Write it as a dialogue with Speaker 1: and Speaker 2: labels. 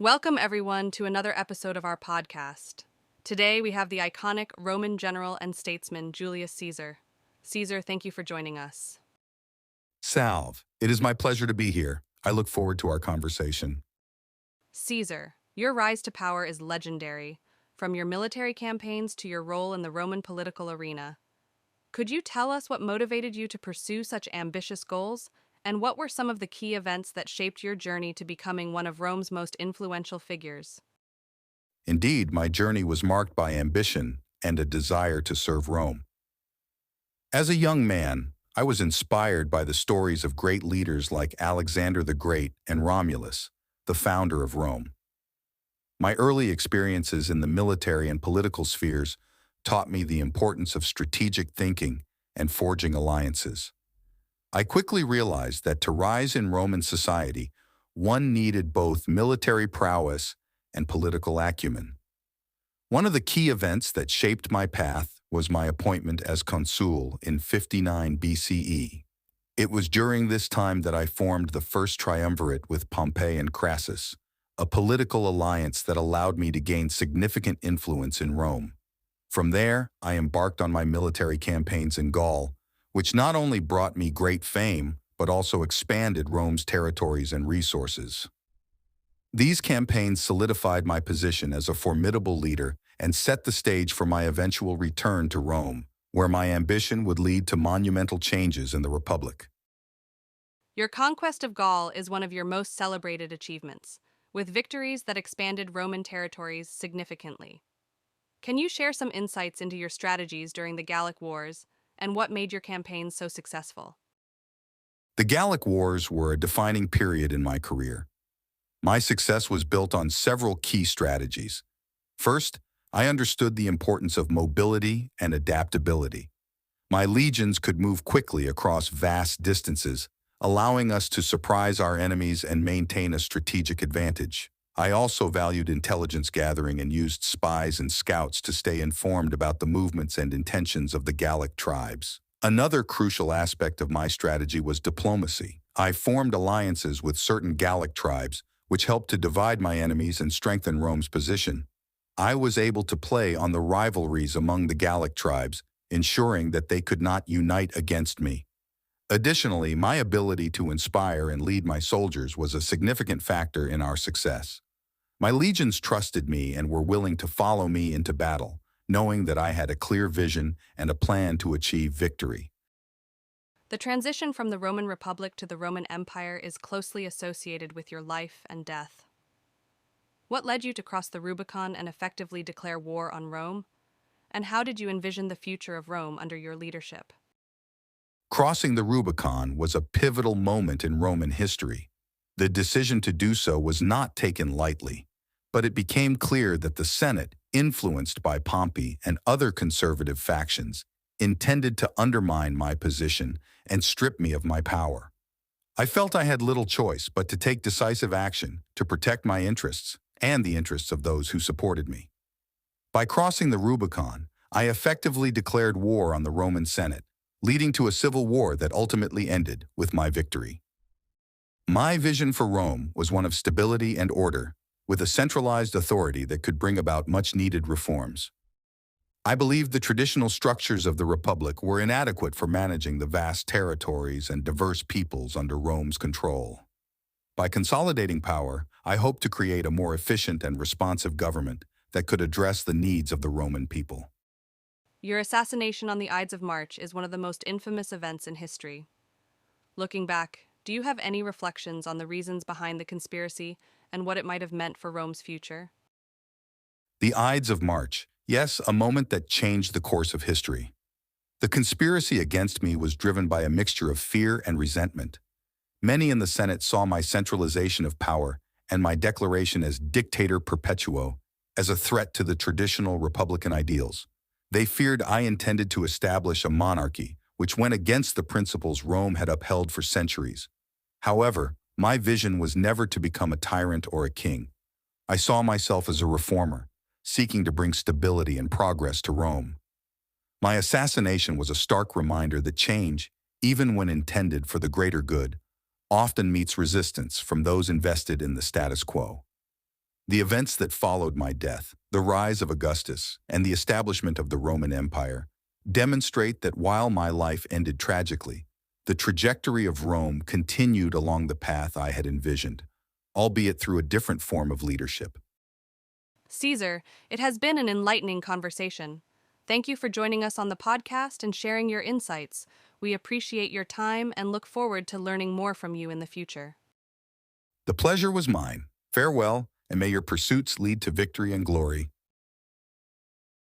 Speaker 1: Welcome, everyone, to another episode of our podcast. Today, we have the iconic Roman general and statesman Julius Caesar. Caesar, thank you for joining us.
Speaker 2: Salve, it is my pleasure to be here. I look forward to our conversation.
Speaker 1: Caesar, your rise to power is legendary, from your military campaigns to your role in the Roman political arena. Could you tell us what motivated you to pursue such ambitious goals? And what were some of the key events that shaped your journey to becoming one of Rome's most influential figures?
Speaker 2: Indeed, my journey was marked by ambition and a desire to serve Rome. As a young man, I was inspired by the stories of great leaders like Alexander the Great and Romulus, the founder of Rome. My early experiences in the military and political spheres taught me the importance of strategic thinking and forging alliances. I quickly realized that to rise in Roman society, one needed both military prowess and political acumen. One of the key events that shaped my path was my appointment as consul in 59 BCE. It was during this time that I formed the first triumvirate with Pompey and Crassus, a political alliance that allowed me to gain significant influence in Rome. From there, I embarked on my military campaigns in Gaul, which not only brought me great fame, but also expanded Rome's territories and resources. These campaigns solidified my position as a formidable leader and set the stage for my eventual return to Rome, where my ambition would lead to monumental changes in the Republic.
Speaker 1: Your conquest of Gaul is one of your most celebrated achievements, with victories that expanded Roman territories significantly. Can you share some insights into your strategies during the Gallic Wars and what made your campaigns so successful?
Speaker 2: The Gallic Wars were a defining period in my career. My success was built on several key strategies. First, I understood the importance of mobility and adaptability. My legions could move quickly across vast distances, allowing us to surprise our enemies and maintain a strategic advantage. I also valued intelligence gathering and used spies and scouts to stay informed about the movements and intentions of the Gallic tribes. Another crucial aspect of my strategy was diplomacy. I formed alliances with certain Gallic tribes, which helped to divide my enemies and strengthen Rome's position. I was able to play on the rivalries among the Gallic tribes, ensuring that they could not unite against me. Additionally, my ability to inspire and lead my soldiers was a significant factor in our success. My legions trusted me and were willing to follow me into battle, knowing that I had a clear vision and a plan to achieve victory.
Speaker 1: The transition from the Roman Republic to the Roman Empire is closely associated with your life and death. What led you to cross the Rubicon and effectively declare war on Rome? And how did you envision the future of Rome under your leadership?
Speaker 2: Crossing the Rubicon was a pivotal moment in Roman history. The decision to do so was not taken lightly, but it became clear that the Senate, influenced by Pompey and other conservative factions, intended to undermine my position and strip me of my power. I felt I had little choice but to take decisive action to protect my interests and the interests of those who supported me. By crossing the Rubicon, I effectively declared war on the Roman Senate, leading to a civil war that ultimately ended with my victory. My vision for Rome was one of stability and order, with a centralized authority that could bring about much-needed reforms. I believed the traditional structures of the Republic were inadequate for managing the vast territories and diverse peoples under Rome's control. By consolidating power, I hoped to create a more efficient and responsive government that could address the needs of the Roman people.
Speaker 1: Your assassination on the Ides of March is one of the most infamous events in history. Looking back, do you have any reflections on the reasons behind the conspiracy and what it might have meant for Rome's future?
Speaker 2: The Ides of March, yes, a moment that changed the course of history. The conspiracy against me was driven by a mixture of fear and resentment. Many in the Senate saw my centralization of power and my declaration as dictator perpetuo as a threat to the traditional Republican ideals. They feared I intended to establish a monarchy which went against the principles Rome had upheld for centuries. However, my vision was never to become a tyrant or a king. I saw myself as a reformer, seeking to bring stability and progress to Rome. My assassination was a stark reminder that change, even when intended for the greater good, often meets resistance from those invested in the status quo. The events that followed my death, the rise of Augustus, and the establishment of the Roman Empire, demonstrate that while my life ended tragically, the trajectory of Rome continued along the path I had envisioned, albeit through a different form of leadership.
Speaker 1: Caesar, it has been an enlightening conversation. Thank you for joining us on the podcast and sharing your insights. We appreciate your time and look forward to learning more from you in the future.
Speaker 2: The pleasure was mine. Farewell, and may your pursuits lead to victory and glory.